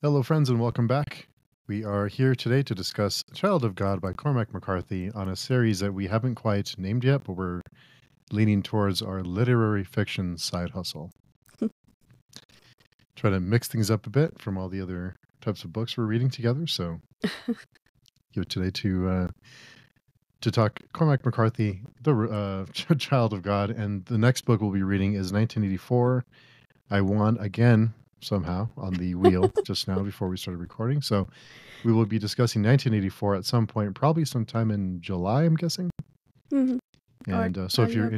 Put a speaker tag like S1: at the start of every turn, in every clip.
S1: Hello, friends, and welcome back. We are here today to discuss Child of God by Cormac McCarthy on a series that we haven't quite named yet, but we're leaning towards our literary fiction side hustle. Try to mix things up a bit from all the other types of books we're reading together. So, here today to talk Cormac McCarthy, the Child of God, and the next book we'll be reading is 1984. I won again somehow on the wheel just now before we started recording. So we will be discussing 1984 at some point, probably sometime in July, I'm guessing.
S2: Mm-hmm.
S1: And so if you're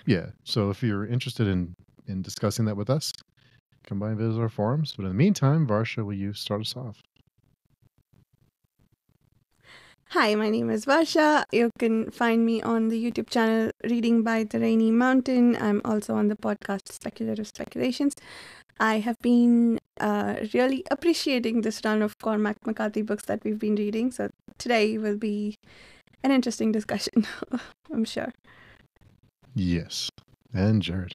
S2: yeah.
S1: So if you're interested in discussing that with us, come by and visit our forums. But in the meantime, Varsha, will you start us off?
S2: Hi, my name is Varsha. You can find me on the YouTube channel Reading by the Rainy Mountain. I'm also on the podcast Speculative Speculations. I have been really appreciating this run of Cormac McCarthy books that we've been reading. So today will be an interesting discussion, I'm sure.
S1: Yes. And Jarrod.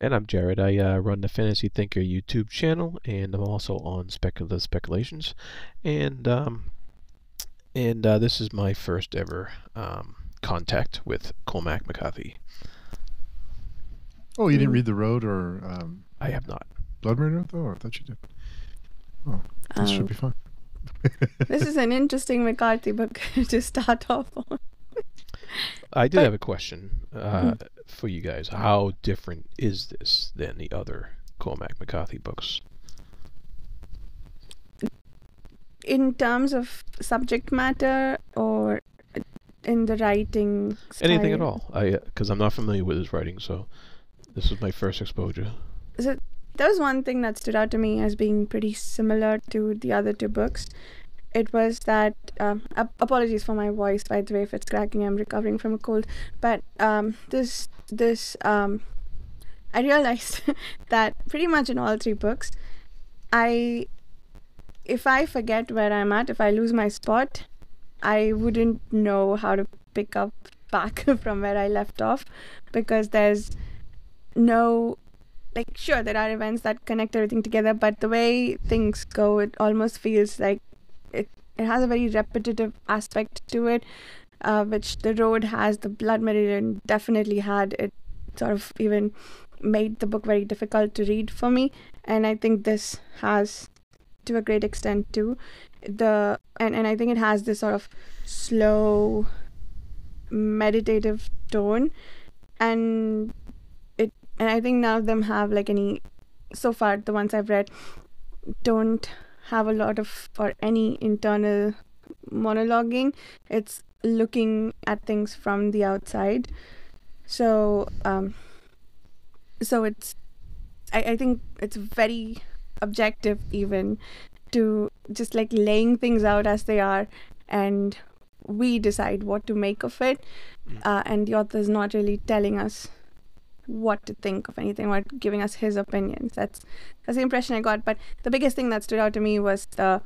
S3: And I'm Jarrod. I run the Fantasy Thinker YouTube channel, and I'm also on Speculative Speculations. And this is my first ever contact with Cormac McCarthy.
S1: Oh, you didn't read The Road or
S3: I have not.
S1: Blood Murder, though? I thought you did. Oh, this should be fun.
S2: This is an interesting McCarthy book to start off on.
S3: I did have a question for you guys. How different is this than the other Cormac McCarthy books?
S2: In terms of subject matter or in the writing style?
S3: Anything at all. Because I'm not familiar with his writing, so this was my first exposure.
S2: So there was one thing that stood out to me as being pretty similar to the other two books. It was that, apologies for my voice, by the way, if it's cracking. I'm recovering from a cold. But I realized that pretty much in all three books, if I forget where I'm at, if I lose my spot, I wouldn't know how to pick up back from where I left off, because there's no, sure, there are events that connect everything together, but the way things go, it almost feels like it has a very repetitive aspect to it, which The Road has. The Blood Meridian definitely had. It sort of even made the book very difficult to read for me, and I think this has to a great extent too. And I think it has this sort of slow, meditative tone, and I think none of them have so far the ones I've read don't have a lot of or any internal monologuing. It's looking at things from the outside. So it's I think it's very objective, even, to just laying things out as they are, and we decide what to make of it, and the author's not really telling us what to think of anything or giving us his opinions. That's the impression I got. But the biggest thing that stood out to me was the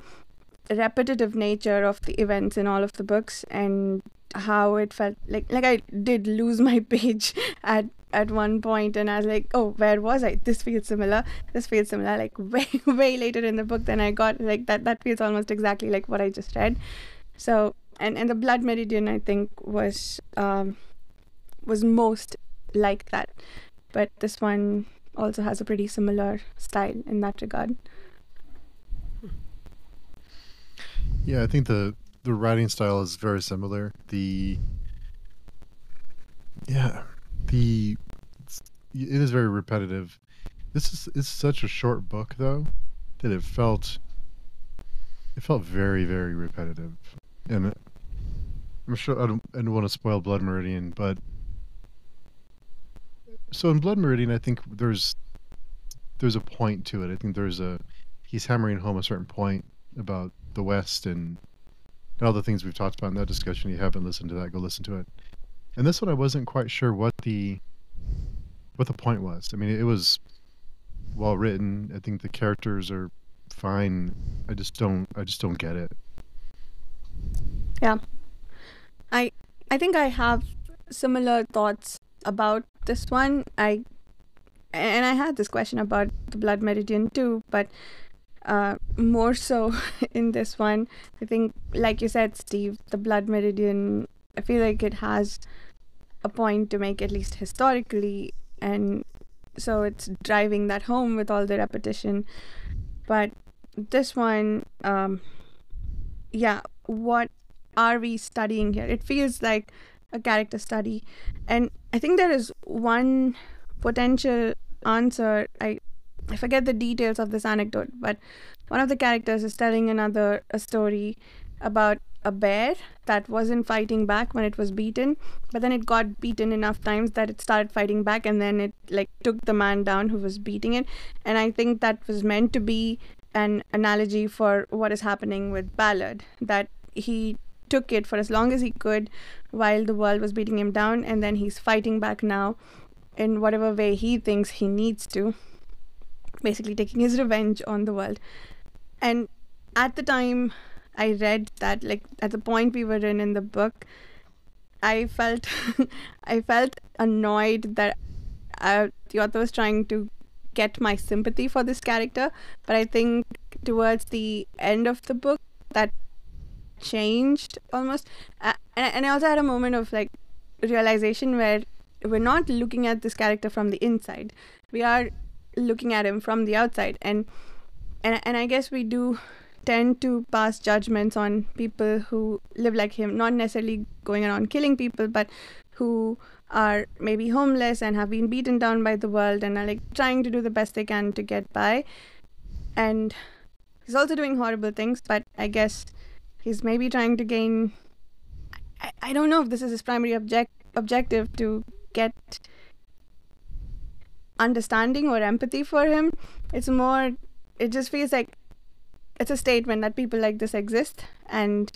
S2: repetitive nature of the events in all of the books, and how it felt like I did lose my page at one point, and I was like, oh, where was I? This feels similar, like way later in the book than I got. That feels almost exactly like what I just read. So and the Blood Meridian, I think, was most like that, but this one also has a pretty similar style in that regard.
S1: Yeah, I think the writing style is very similar. It is very repetitive. It's such a short book, though, that it felt very, very repetitive. And I'm sure I don't want to spoil Blood Meridian, but so in Blood Meridian, I think there's a point to it. I think he's hammering home a certain point about the West and all the things we've talked about in that discussion. You haven't listened to that, go listen to it. And this one, I wasn't quite sure what the point was. I mean, it was well written. I think the characters are fine. I just don't get it.
S2: Yeah, I think I have similar thoughts about this one. I had this question about the Blood Meridian too, but more so in this one. I think, like you said, Steve, the blood meridian, I feel like it has a point to make, at least historically, and so it's driving that home with all the repetition. But this one, yeah, what are we studying here? It feels like a character study, and I think there is one potential answer. I forget the details of this anecdote, but one of the characters is telling a story about a bear that wasn't fighting back when it was beaten, but then it got beaten enough times that it started fighting back, and then it like took the man down who was beating it. And I think that was meant to be an analogy for what is happening with Ballard, that he took it for as long as he could while the world was beating him down, and then he's fighting back now in whatever way he thinks he needs to, basically taking his revenge on the world. And at the time I read that, like at the point we were in the book, I felt I felt annoyed that the author was trying to get my sympathy for this character, but I think towards the end of the book that changed almost. And I also had a moment of like realization where we're not looking at this character from the inside, we are looking at him from the outside, and I guess we do tend to pass judgments on people who live like him, not necessarily going around killing people, but who are maybe homeless and have been beaten down by the world and are like trying to do the best they can to get by. And he's also doing horrible things, but I guess he's maybe trying to gain, I don't know if this is his primary objective, to get understanding or empathy for him. It's more, it just feels like it's a statement that people like this exist and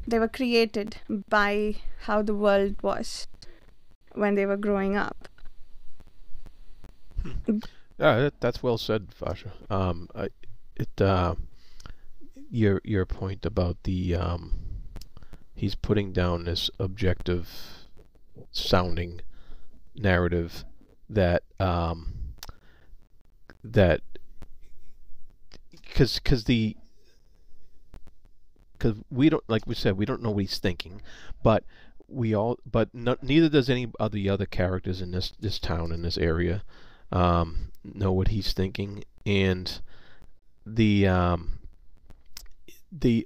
S2: they were created by how the world was when they were growing up.
S3: Yeah, that's well said, Varsha. Your point about the he's putting down this objective sounding narrative that that because we don't, like we said, we don't know what he's thinking, but neither does any of the other characters in this town, in this area, know what he's thinking. And the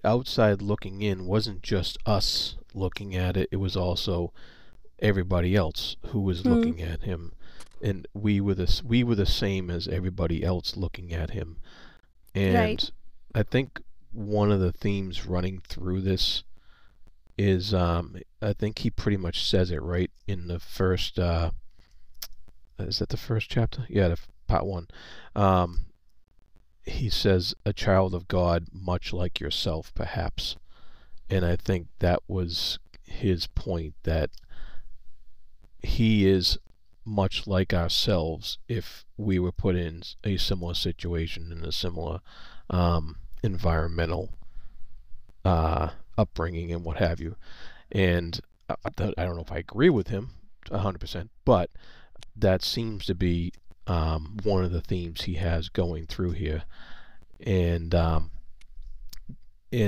S3: outside looking in wasn't just us looking at it, it was also everybody else who was looking at him, and we were the same as everybody else looking at him. And right. I think one of the themes running through this is, I think he pretty much says it right in the first, is that the first chapter? Yeah, part 1. He says, a child of God, much like yourself, perhaps. And I think that was his point, that he is much like ourselves if we were put in a similar situation, in a similar environmental upbringing and what have you. And I don't know if I agree with him 100%, but that seems to be one of the themes he has going through here. And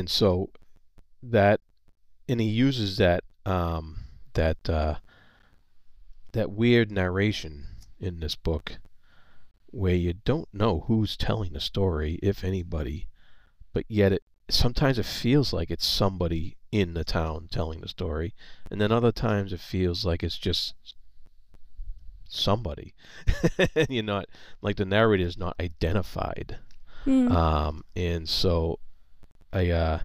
S3: so that, and he uses that that weird narration in this book where you don't know who's telling the story, if anybody, but yet sometimes it feels like it's somebody in the town telling the story, and then other times it feels like it's just somebody. You're not, like, the narrator is not identified. And so I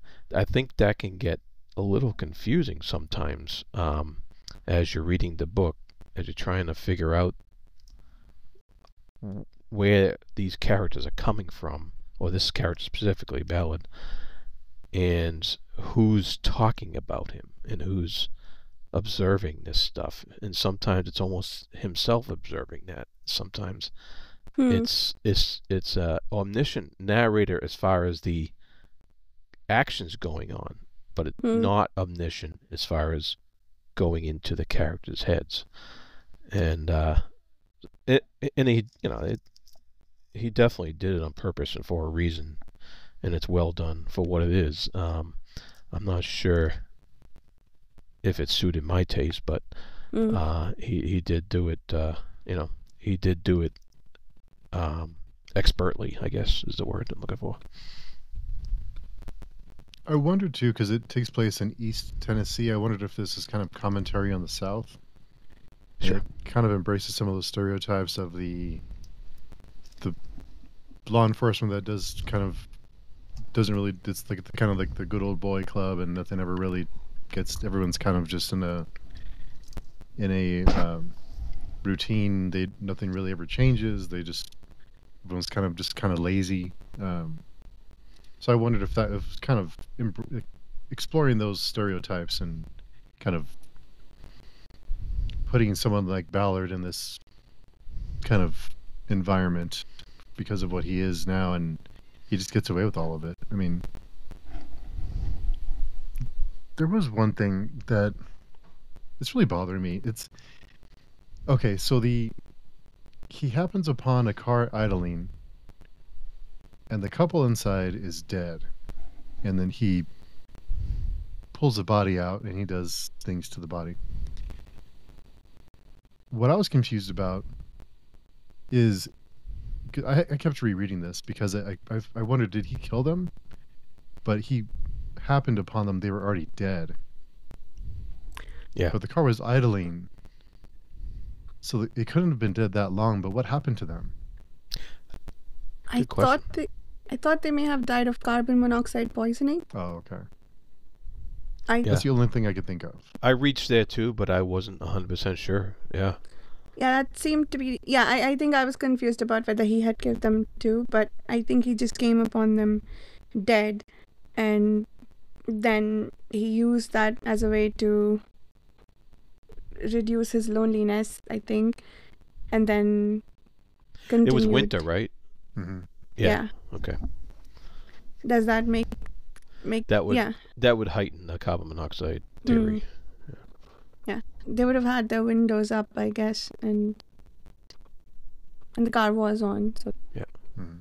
S3: think that can get a little confusing sometimes as you're reading the book, as you're trying to figure out where these characters are coming from, or this character specifically, Ballard, and who's talking about him and who's observing this stuff. And sometimes it's almost himself observing that. Sometimes it's a omniscient narrator as far as the actions going on, but it's not omniscient as far as going into the characters' heads. And he definitely did it on purpose and for a reason. and it's well done for what it is. I'm not sure if it suited my taste, but he did do it. He did do it expertly, I guess is the word I'm looking for.
S1: I wondered too, because it takes place in East Tennessee. I wondered if this is kind of commentary on the South.
S3: Sure.
S1: It kind of embraces some of those stereotypes of the law enforcement that doesn't really. It's like kind of like the good old boy club, and nothing ever really gets. Everyone's kind of just in a routine. Nothing really ever changes. Everyone's kind of lazy. So I wondered if that was kind of exploring those stereotypes and kind of putting someone like Ballard in this kind of environment because of what he is now, and he just gets away with all of it. I mean, there was one thing that it's really bothering me. It's okay. So he happens upon a car idling, and the couple inside is dead, and then he pulls the body out and he does things to the body. What I was confused about is I kept rereading this because I wondered, did he kill them? But he happened upon them; they were already dead.
S3: Yeah.
S1: But the car was idling, so it couldn't have been dead that long. But what happened to them?
S3: Good question.
S2: I thought they may have died of carbon monoxide poisoning.
S1: Oh, okay.
S3: Yeah.
S1: That's the only thing I could think of.
S3: I reached there too, but I wasn't 100% sure. Yeah.
S2: Yeah, that seemed to be. Yeah, I think I was confused about whether he had killed them too, but I think he just came upon them dead, and then he used that as a way to reduce his loneliness, I think, and then continued.
S3: It was winter, right?
S1: Mm-hmm.
S2: Yeah.
S3: Okay.
S2: Does that make
S3: That would
S2: yeah.
S3: that would heighten the carbon monoxide theory.
S2: They would have had their windows up, I guess, and the car was on. So
S1: Mm-hmm.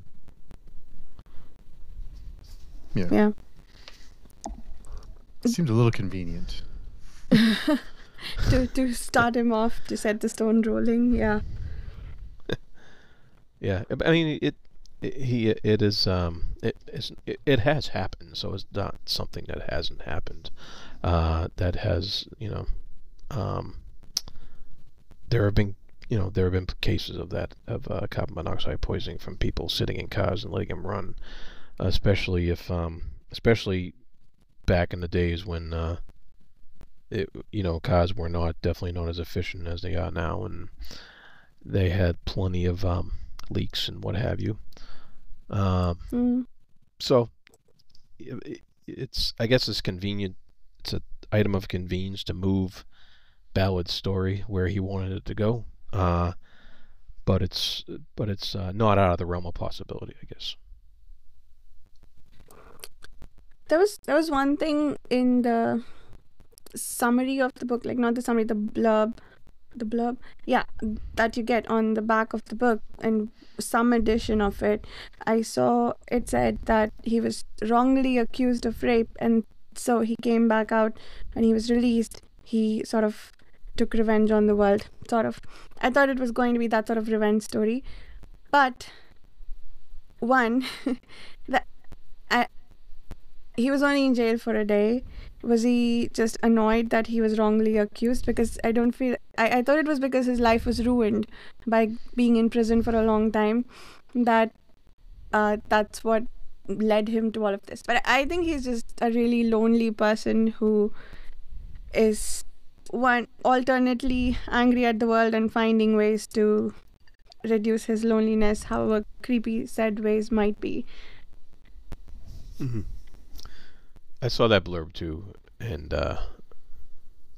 S1: Yeah.
S2: yeah.
S1: It seemed a little convenient.
S2: to start him off, to set the stone rolling. Yeah.
S3: Yeah. I mean, it has happened, so it's not something that hasn't happened. That has, there have been cases of that, of carbon monoxide poisoning from people sitting in cars and letting them run, especially back in the days when cars were definitely not as efficient as they are now, and they had plenty of leaks and what have you. So I guess it's convenient. It's an item of convenience to move Ballard's story where he wanted it to go, but it's not out of the realm of possibility, I guess.
S2: There was one thing in the summary of the book, like not the summary, the blurb, yeah, that you get on the back of the book, and some edition of it, I saw it said that he was wrongly accused of rape, and so he came back out and he was released. He sort of took revenge on the world, sort of. I thought it was going to be that sort of revenge story, but one, he was only in jail for a day. Was he just annoyed that he was wrongly accused? Because I thought it was because his life was ruined by being in prison for a long time, that that's what led him to all of this. But I think he's just a really lonely person who is alternately angry at the world and finding ways to reduce his loneliness, however creepy said ways might be.
S3: Mm-hmm. I saw that blurb too, and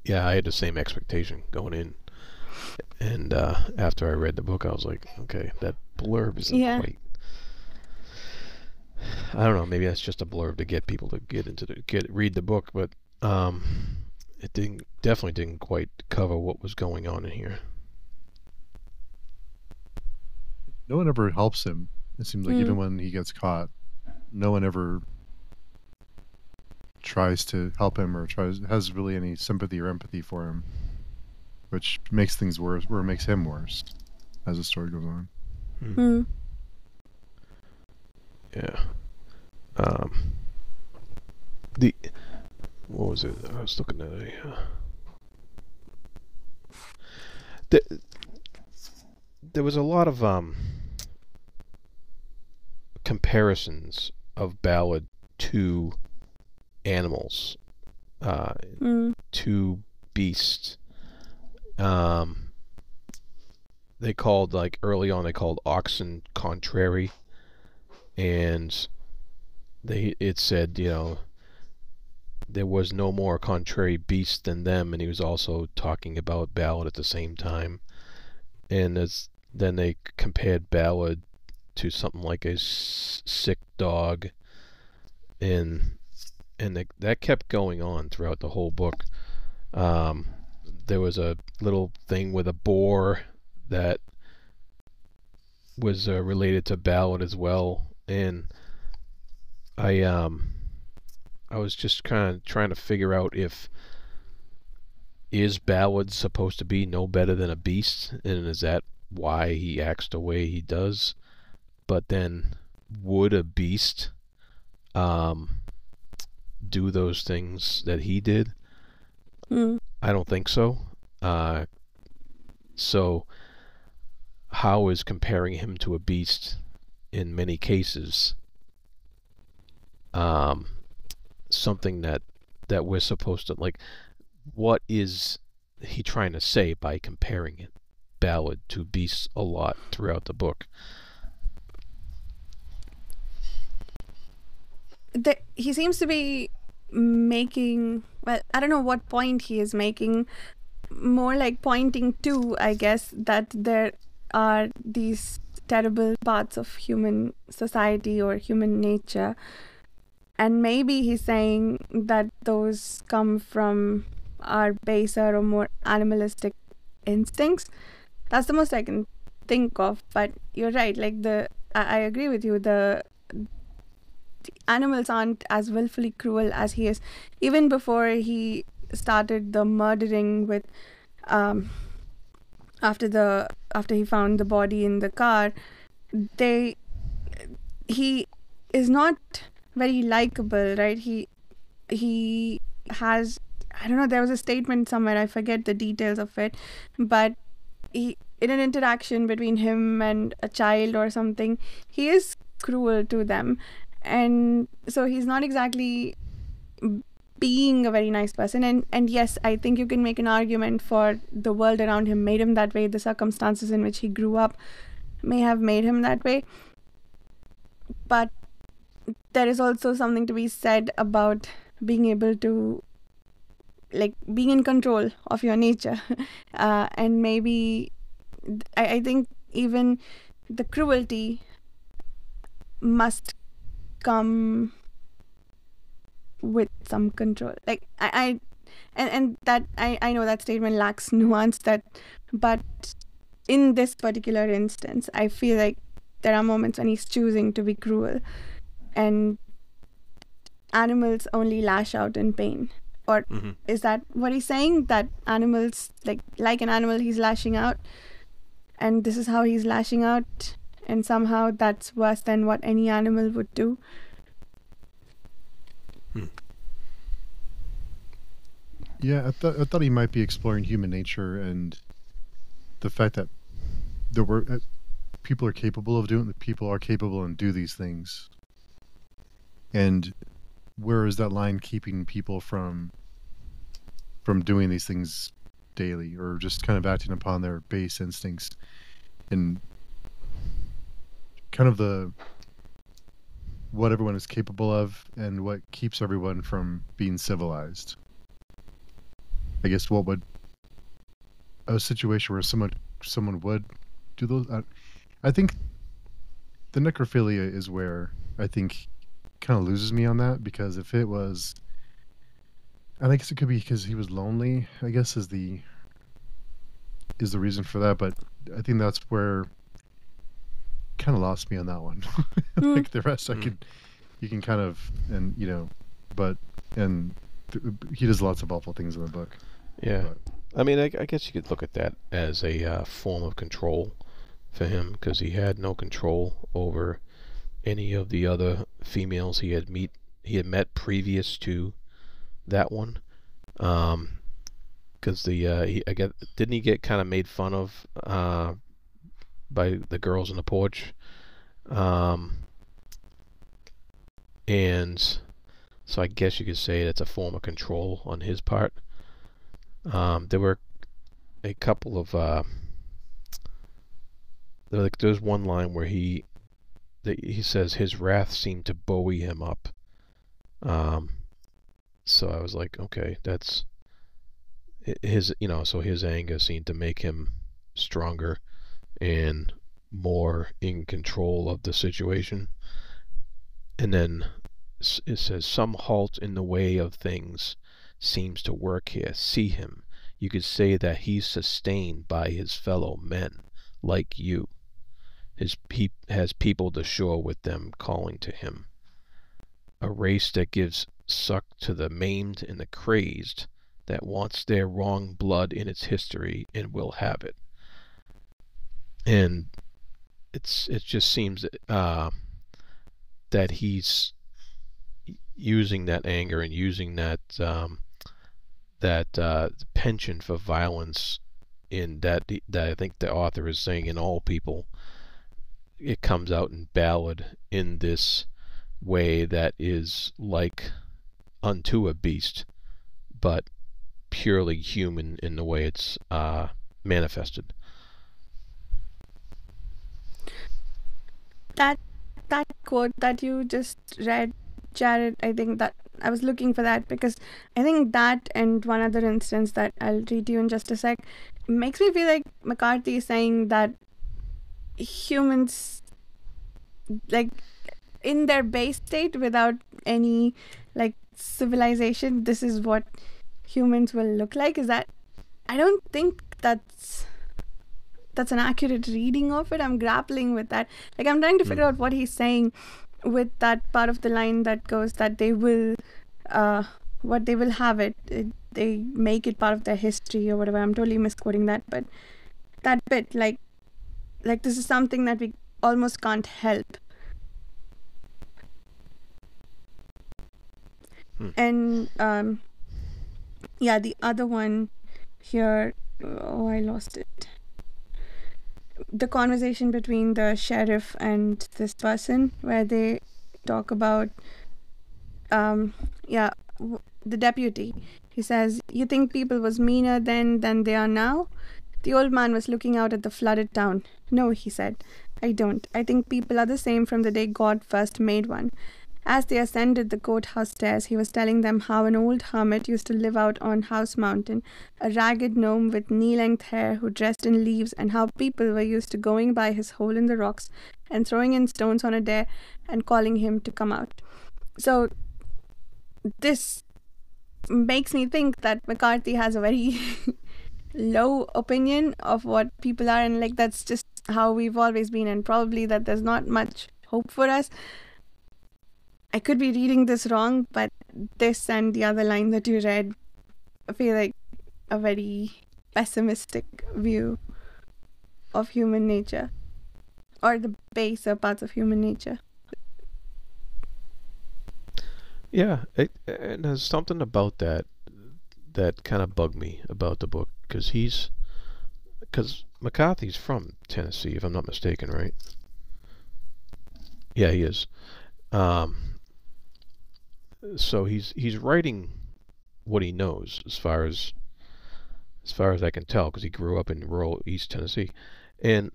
S3: yeah, I had the same expectation going in. And after I read the book, I was like, okay, that blurb isn't quite. I don't know. Maybe that's just a blurb to get people to read the book, but it definitely didn't quite cover what was going on in here.
S1: No one ever helps him. It seems like even when he gets caught, no one ever tries to help him or has really any sympathy or empathy for him, which makes things worse, or makes him worse as the story goes on.
S2: Hmm.
S3: Yeah. What was it? I was looking at there was a lot of comparisons of Ballad to animals, to beasts. They called, like, early on, they called oxen contrary, and it said, you know, there was no more contrary beast than them, and he was also talking about Ballad at the same time. And then they compared Ballad to something like a sick dog, and that kept going on throughout the whole book. There was a little thing with a boar that was related to Ballad as well, and I was just kind of trying to figure out is Ballad supposed to be no better than a beast, and is that why he acts the way he does? But then, would a beast do those things that he did? I don't think so. So how is comparing him to a beast in many cases something that we're supposed to, like, what is he trying to say by comparing it, Ballad, to beasts a lot throughout the book?
S2: He seems to be making, well, I don't know what point he is making, more like pointing to, I guess, that there are these terrible parts of human society or human nature, and maybe he's saying that those come from our baser or more animalistic instincts. That's the most I can think of. But you're right, like, I agree with you, the animals aren't as willfully cruel as he is. Even before he started the murdering with after he found the body in the car, he is not very likable, right? He has, I don't know, there was a statement somewhere, I forget the details of it, but in an interaction between him and a child or something, he is cruel to them. And so he's not exactly being a very nice person. And yes, I think you can make an argument for the world around him made him that way. The circumstances in which he grew up may have made him that way. But there is also something to be said about being able to, like, being in control of your nature. And maybe I think even the cruelty must come with some control. Like, and that I know that statement lacks nuance, but in this particular instance, I feel like there are moments when he's choosing to be cruel, and animals only lash out in pain. Or is that what he's saying? That animals, like an animal, he's lashing out, and this is how he's lashing out, and somehow that's worse than what any animal would do.
S1: Yeah, I thought he might be exploring human nature and the fact that people are capable of doing. People are capable and do these things. And where is that line keeping people from doing these things daily, or just kind of acting upon their base instincts, and kind of what everyone is capable of and what keeps everyone from being civilized? I guess what would a situation where someone would do those? I think the necrophilia is where I think kind of loses me on that, because if it was, I think it could be because he was lonely, I guess, is the reason for that. But I think that's where kind of lost me on that one. Like the rest, I could, you can kind of, and but and he does lots of awful things in the book.
S3: Yeah.
S1: But,
S3: I mean, I guess you could look at that as a form of control for him, because he had no control over any of the other females he had met previous to that one. Because didn't he get kind of made fun of by the girls on the porch, and so I guess you could say that's a form of control on his part. There were a couple of there's one line where he says his wrath seemed to buoy him up. So I was like, okay, that's his, so his anger seemed to make him stronger and more in control of the situation. And then it says, some halt in the way of things seems to work here. See him. You could say that he's sustained by his fellow men, like you. He has peopled the shore with them, calling to him. A race that gives suck to the maimed and the crazed, that wants their wrong blood in its history and will have it. And it just seems that he's using that anger and using that penchant for violence in that I think the author is saying in all people. It comes out in Ballad in this way that is like unto a beast, but purely human in the way it's manifested.
S2: That quote that you just read, Jarrod, I think that I was looking for that because I think that and one other instance that I'll read to you in just a sec makes me feel like McCarthy is saying that humans, like in their base state without any like civilization, this is what humans will look like. Is that, I don't think that's an accurate reading of it. I'm grappling with that. Like I'm trying to figure out what he's saying with that part of the line that goes that they will what they will have it, they make it part of their history or whatever. I'm totally misquoting that, but that bit, like this is something that we almost can't help. And yeah, the other one here, oh, I lost it. The conversation between the sheriff and this person where they talk about the deputy. He says, you think people was meaner then than they are now? The old man was looking out at the flooded town. No, he said, I don't. I think people are the same from the day God first made one. As they ascended the courthouse stairs, he was telling them how an old hermit used to live out on House Mountain, a ragged gnome with knee-length hair who dressed in leaves, and how people were used to going by his hole in the rocks and throwing in stones on a dare and calling him to come out. So this makes me think that McCarthy has a very low opinion of what people are, and like that's just how we've always been, and probably that there's not much hope for us. I could be reading this wrong, but this and the other line that you read feel like a very pessimistic view of human nature, or the baser parts of human nature.
S3: Yeah, and there's something about that kind of bugged me about the book, because McCarthy's from Tennessee, if I'm not mistaken, right? Yeah, he is. So he's writing what he knows, as far as I can tell, because he grew up in rural East Tennessee. And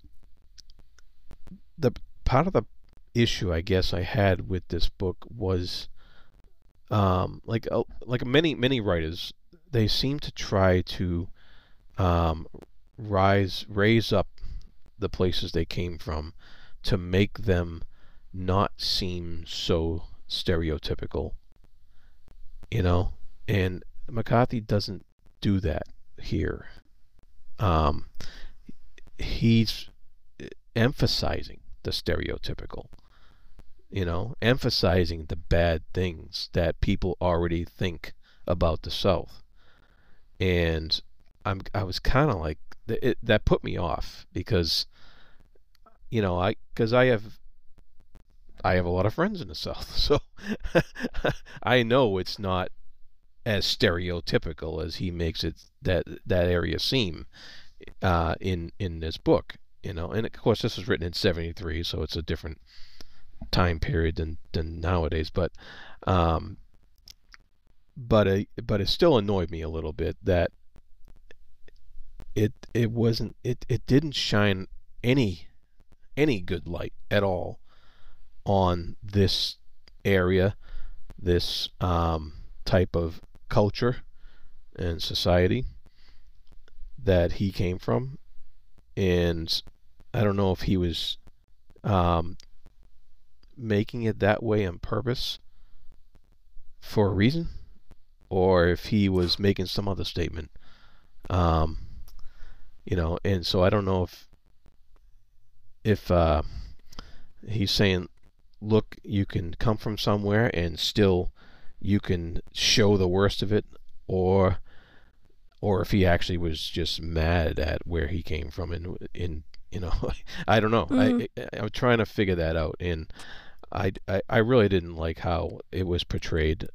S3: the part of the issue I guess I had with this book was like many writers, they seem to try to raise up the places they came from to make them not seem so stereotypical, and McCarthy doesn't do that here. He's emphasizing the stereotypical, emphasizing the bad things that people already think about the South. And I was kind of like, that put me off because, because I have a lot of friends in the South, so I know it's not as stereotypical as he makes it that area seem in this book. And of course this was written in '73, so it's a different time period than nowadays. But it still annoyed me a little bit that it didn't shine any good light at all on this area, this type of culture and society that he came from. And I don't know if he was making it that way on purpose for a reason, or if he was making some other statement. And so I don't know if he's saying, look, you can come from somewhere and still you can show the worst of it, or if he actually was just mad at where he came from, in I don't know. I'm trying to figure that out, and I really didn't like how it was portrayed,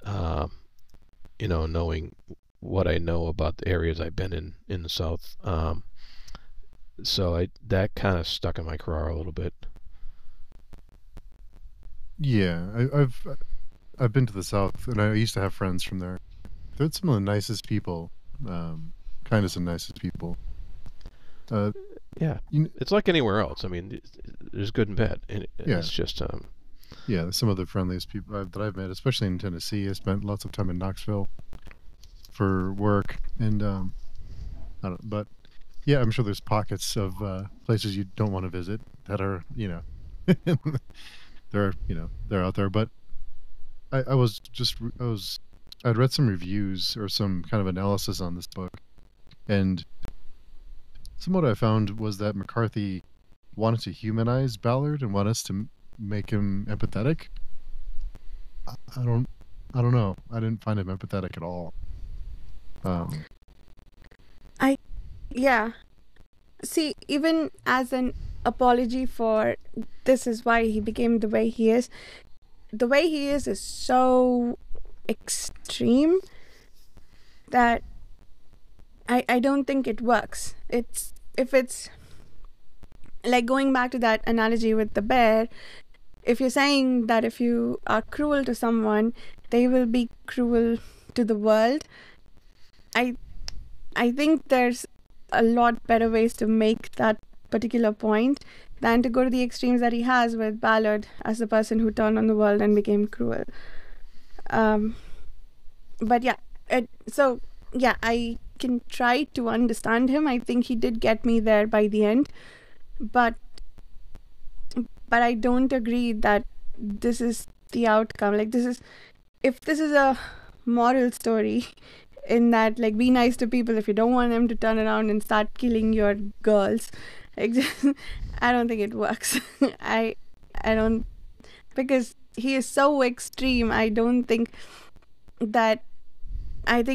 S3: knowing what I know about the areas I've been in the South. So that kind of stuck in my craw a little bit.
S1: Yeah, I've been to the South, and I used to have friends from there. They're some of the nicest people, kindest and nicest people.
S3: Yeah, it's like anywhere else. I mean, there's good and bad, and
S1: Yeah.
S3: it's just
S1: yeah, some of the friendliest people that I've met, especially in Tennessee. I spent lots of time in Knoxville for work, and I don't, but yeah, I'm sure there's pockets of places you don't want to visit that are, they're out there. But I'd read some reviews or some kind of analysis on this book, and what I found was that McCarthy wanted to humanize Ballard and want us to make him empathetic. I don't know. I didn't find him empathetic at all.
S2: Yeah. See, even as an apology for this is why he became the way he is, the way he is so extreme that I don't think it works. If it's like going back to that analogy with the bear, if you're saying that if you are cruel to someone, they will be cruel to the world, I think there's a lot better ways to make that particular point than to go to the extremes that he has with Ballard as the person who turned on the world and became cruel. But yeah, I can try to understand him. I think he did get me there by the end, but I don't agree that this is the outcome. Like, if this is a moral story, in that, like, be nice to people if you don't want them to turn around and start killing your girls, like, I don't think it works. I don't, because he is so extreme. I think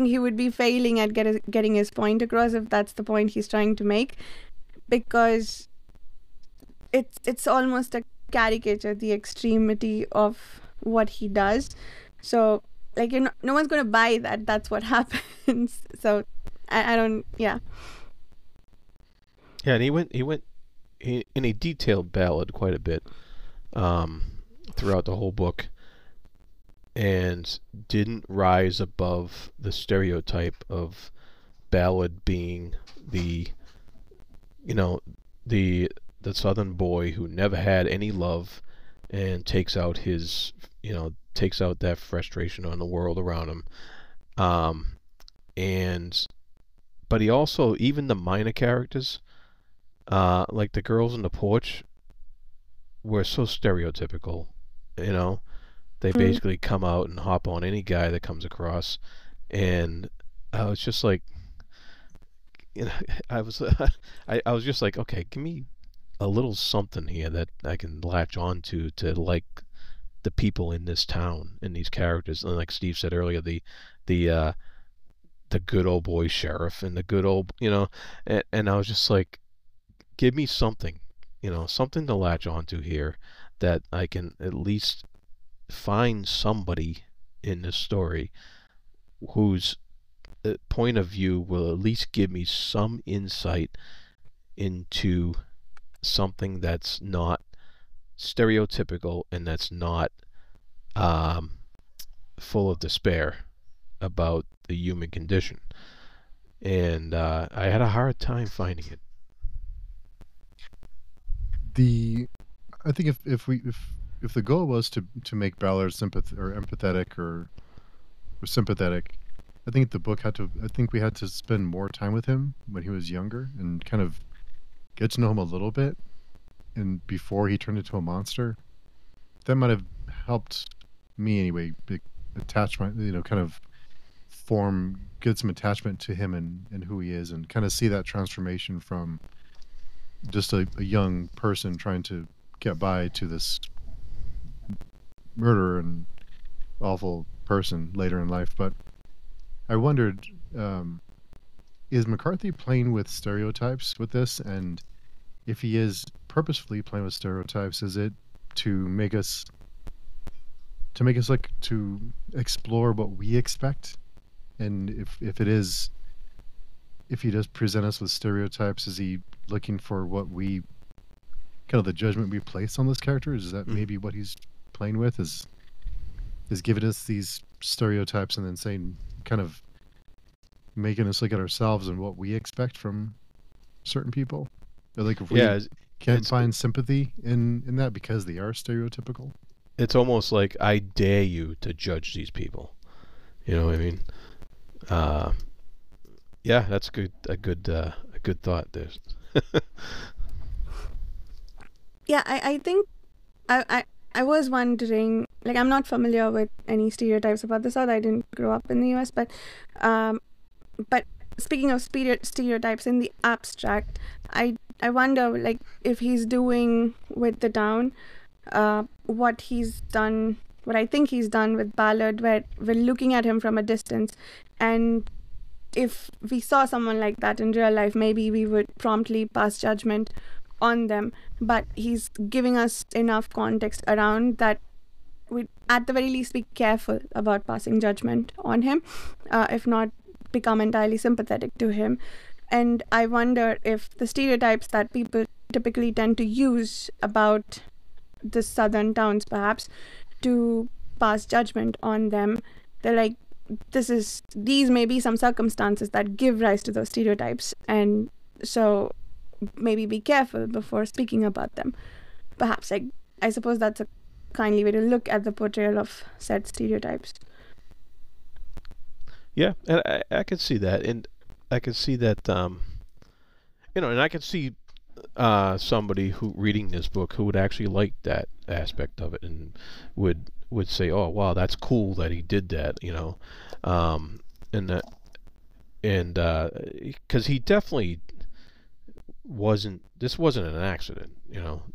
S2: he would be failing at getting his point across if that's the point he's trying to make, because it's almost a caricature, the extremity of what he does. So, like, no one's going to buy that that's what happens. So I don't, yeah.
S3: Yeah, and he detailed Ballard quite a bit throughout the whole book, and didn't rise above the stereotype of Ballard being the Southern boy who never had any love and takes out that frustration on the world around him. But he also, even the minor characters, like the girls on the porch, were so stereotypical. They basically come out and hop on any guy that comes across, and I was just like, I was just like, okay, give me a little something here that I can latch on to like the people in this town and these characters. And like Steve said earlier, the good old boy sheriff and the good old, and I was just like, give me something, something to latch onto here that I can at least find somebody in this story whose point of view will at least give me some insight into something that's not stereotypical and that's not full of despair about the human condition. And I had a hard time finding it.
S1: I think if the goal was to make Ballard empathetic or sympathetic, I think we had to spend more time with him when he was younger and kind of get to know him a little bit, and before he turned into a monster. That might have helped me anyway, attachment, kind of get some attachment to him and who he is, and kind of see that transformation from just a young person trying to get by to this murderer and awful person later in life. But I wondered, is McCarthy playing with stereotypes with this? And if he is purposefully playing with stereotypes, is it to make us like to explore what we expect? And if he does present us with stereotypes, is he looking for what we kind of the judgment we place on this character? Is that maybe what he's playing with? Is giving us these stereotypes and then saying, kind of making us look at ourselves and what we expect from certain people? Or like if we can't find sympathy in that because they are stereotypical?
S3: It's almost like I dare you to judge these people. You know what I mean? Yeah, that's a good thought there.
S2: Yeah, I think I was wondering, like, I'm not familiar with any stereotypes about the South. I didn't grow up in the US, but speaking of stereotypes in the abstract, I wonder, like, if he's doing with the town what I think he's done with Ballard, where we're looking at him from a distance, and if we saw someone like that in real life, maybe we would promptly pass judgment on them. But he's giving us enough context around that we'd at the very least be careful about passing judgment on him, if not become entirely sympathetic to him. And I wonder if the stereotypes that people typically tend to use about the southern towns, perhaps, to pass judgment on them, they're like, these may be some circumstances that give rise to those stereotypes, and so maybe be careful before speaking about them. Perhaps, like, I suppose that's a kindly way to look at the portrayal of said stereotypes.
S3: Yeah, and I could see that, and I could see that, and I could see somebody who reading this book who would actually like that aspect of it and would say, "Oh, wow, that's cool that he did that," and because he definitely wasn't. This wasn't an accident,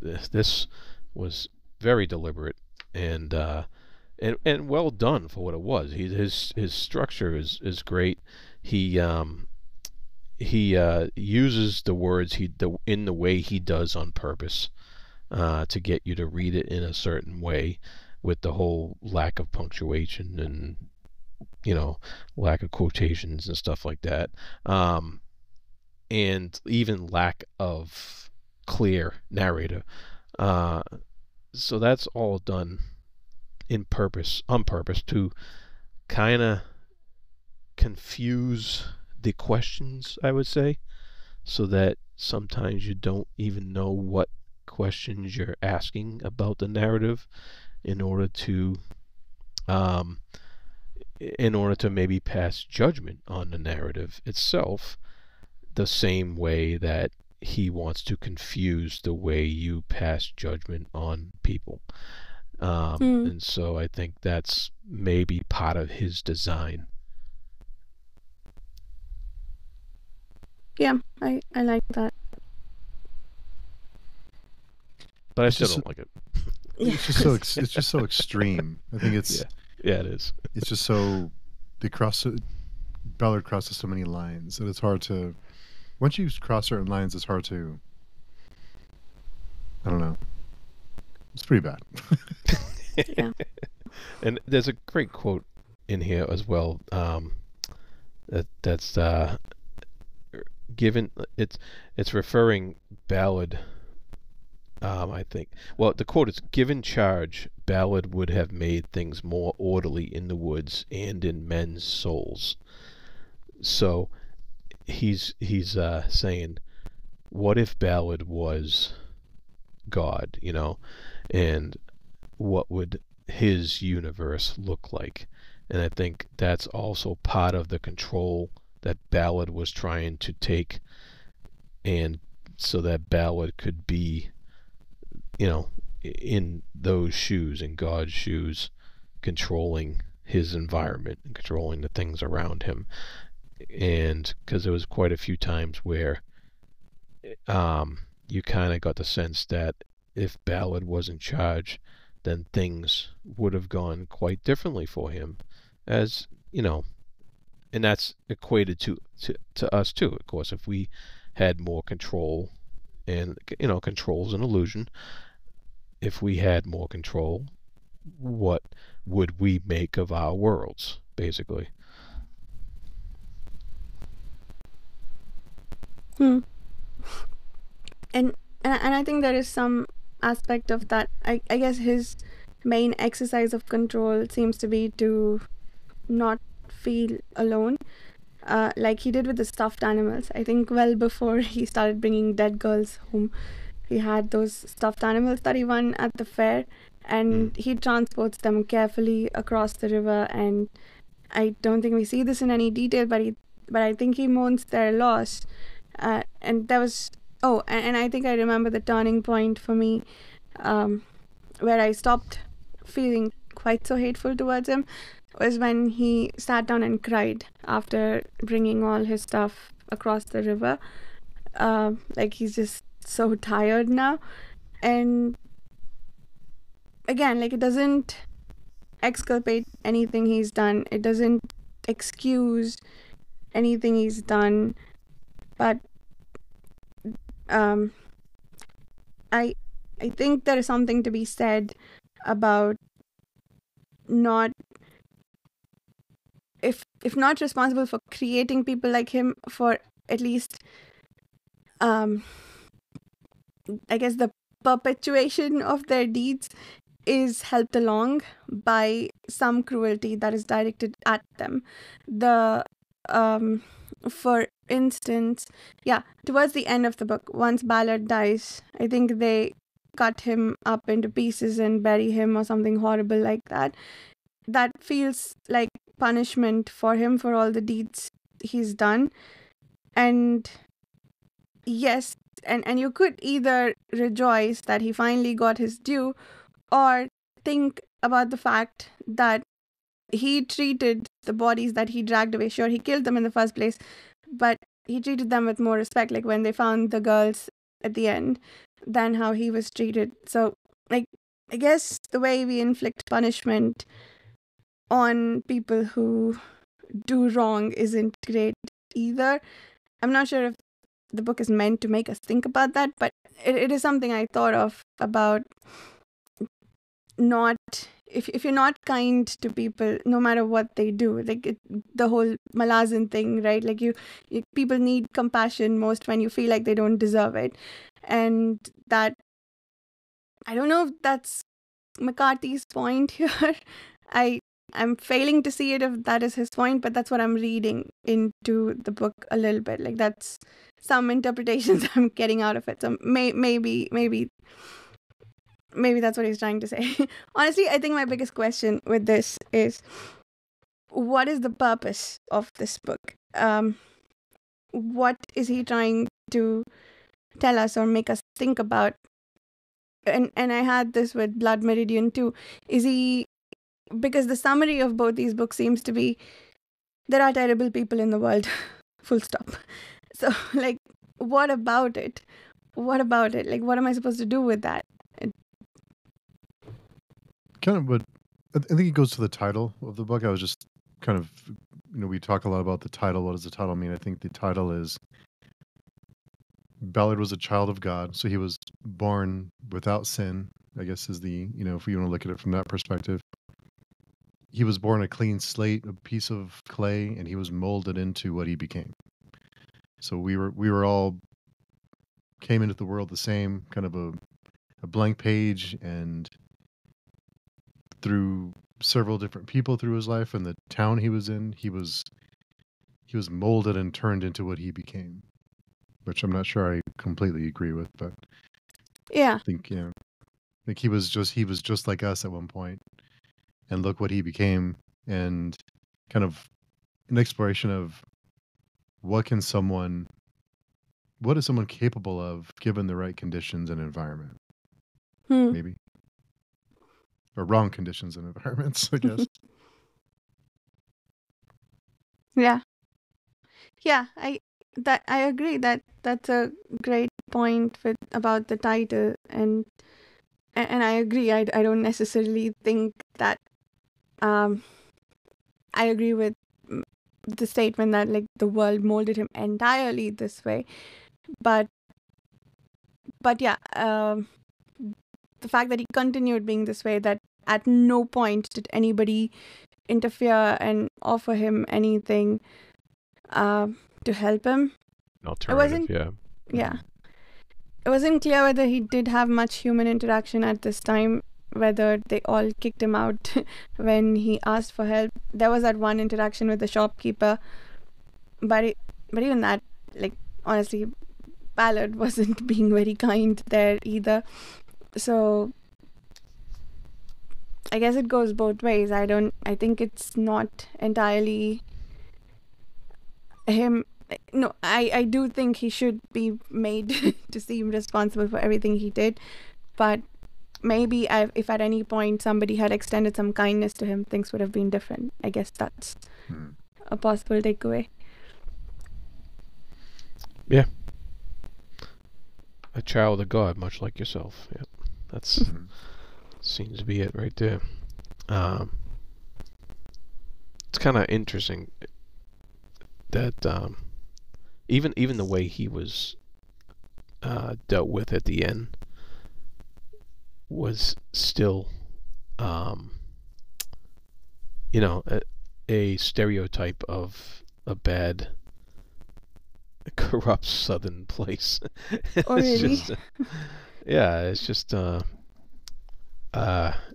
S3: This was very deliberate and well done for what it was. His structure is great. He uses the words in the way he does on purpose to get you to read it in a certain way, with the whole lack of punctuation and lack of quotations and stuff like that, and even lack of clear narrator. So that's all done on purpose to kind of confuse the questions, I would say, so that sometimes you don't even know what questions you're asking about the narrative in order to maybe pass judgment on the narrative itself, the same way that he wants to confuse the way you pass judgment on people. And so I think that's maybe part of his design.
S2: Yeah, I like that.
S3: But I still don't like it.
S1: it's just so it's just so extreme. I think
S3: Yeah, it is.
S1: it's just so Ballard crosses so many lines that it's hard to once you cross certain lines, it's hard to I don't know. It's pretty bad.
S2: Yeah.
S3: And there's a great quote in here as well. That's given it's referring Ballard. I think. Well, the quote is, "Given charge, Ballard would have made things more orderly in the woods and in men's souls." So he's saying, what if Ballard was God, and what would his universe look like? And I think that's also part of the control that Ballard was trying to take, and so that Ballard could be, in those shoes, in God's shoes, controlling his environment and controlling the things around him. And because there was quite a few times where you kind of got the sense that if Ballard was in charge, then things would have gone quite differently for him, as and that's equated to us too. Of course, if we had more control, and control's an illusion. If we had more control, what would we make of our worlds, basically?
S2: Hmm. And I think there is some aspect of that. I guess his main exercise of control seems to be to not feel alone, like he did with the stuffed animals. I think well before he started bringing dead girls home, he had those stuffed animals that he won at the fair, and he transports them carefully across the river. And I don't think we see this in any detail, but I think he mourns their loss. And there was and I think I remember the turning point for me, where I stopped feeling quite so hateful towards him, was when he sat down and cried after bringing all his stuff across the river. Like he's just so tired now. And again, like, it doesn't exculpate anything he's done, it doesn't excuse anything he's done, but I think there is something to be said about not, if not responsible for creating people like him, for at least I guess the perpetuation of their deeds is helped along by some cruelty that is directed at them. The for instance, towards the end of the book, once Ballard dies, I think they cut him up into pieces and bury him or something horrible like that. That feels like punishment for him for all the deeds he's done. And yes, and you could either rejoice that he finally got his due, or think about the fact that he treated the bodies that he dragged away. Sure, he killed them in the first place, but he treated them with more respect, like when they found the girls at the end, than how he was treated. So, like, I guess the way we inflict punishment on people who do wrong isn't great either. I'm not sure if the book is meant to make us think about that, but it is something I thought of about. Not if you're not kind to people, no matter what they do, like the whole Malazan thing, right? Like you people need compassion most when you feel like they don't deserve it, and that, I don't know if that's McCarthy's point here. I'm failing to see it if that is his point, but that's what I'm reading into the book a little bit. Like, that's some interpretations I'm getting out of it. So maybe that's what he's trying to say. Honestly, I think my biggest question with this is, what is the purpose of this book? What is he trying to tell us or make us think about? And I had this with Blood Meridian too. Because the summary of both these books seems to be, there are terrible people in the world, full stop. So, like, what about it? Like, what am I supposed to do with that?
S1: kind of, but I think it goes to the title of the book. I was just kind of, we talk a lot about the title. What does the title mean? I think the title is Ballard was a child of God, so he was born without sin, I guess is the, if you want to look at it from that perspective. He was born a clean slate, a piece of clay, and he was molded into what he became. So we were all came into the world the same, kind of a blank page, and through several different people through his life and the town he was in, he was molded and turned into what he became, which I'm not sure I completely agree with, but
S2: Yeah.
S1: I think, he was just like us at one point, and look what he became, and kind of an exploration of what is someone capable of given the right conditions and environment, maybe, or wrong conditions and environments, I guess.
S2: Yeah. I agree that that's a great point about the title, and I agree. I don't necessarily think that I agree with the statement that like the world molded him entirely this way, but yeah, the fact that he continued being this way, that at no point did anybody interfere and offer him anything to help him.
S3: Alternative,
S2: yeah. It wasn't clear whether he did have much human interaction at this time, whether they all kicked him out when he asked for help. There was that one interaction with the shopkeeper, but even that, like, honestly, Ballard wasn't being very kind there either. So I guess it goes both ways. I think it's not entirely him. No, I do think he should be made to seem responsible for everything he did, but maybe if at any point somebody had extended some kindness to him, things would have been different. I guess that's a possible takeaway.
S3: Yeah. A child of God, much like yourself. Yeah, that's seems to be it right there. It's kind of interesting that even the way he was dealt with at the end was still, a stereotype of a bad, corrupt southern place.
S2: Oh, really?
S3: It's just I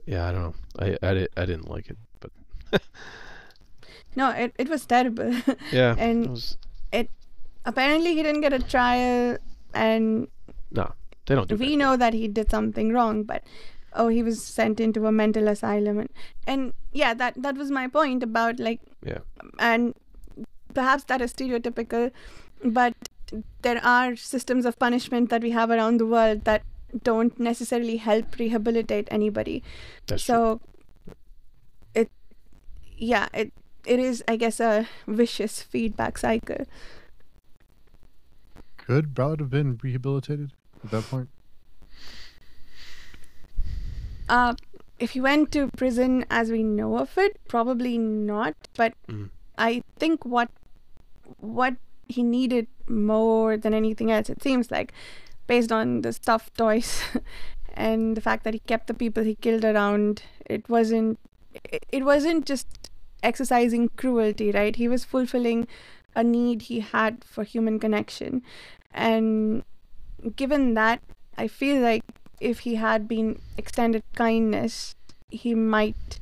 S3: don't know. I didn't like it, but
S2: no, it was terrible.
S3: Yeah,
S2: and it apparently he didn't get a trial, and
S3: no, they don't do
S2: we
S3: that.
S2: know that he did something wrong, but he was sent into a mental asylum, and yeah, that was my point about, like, and perhaps that is stereotypical, but there are systems of punishment that we have around the world that don't necessarily help rehabilitate anybody.
S3: That's
S2: so true. It is, I guess, a vicious feedback cycle.
S1: Could Ballard have been rehabilitated at that point?
S2: If he went to prison as we know of it, probably not. But I think what he needed more than anything else, it seems like, based on the stuffed toys and the fact that he kept the people he killed around, it wasn't just exercising cruelty, right? He was fulfilling a need he had for human connection. And given that, I feel like if he had been extended kindness, he might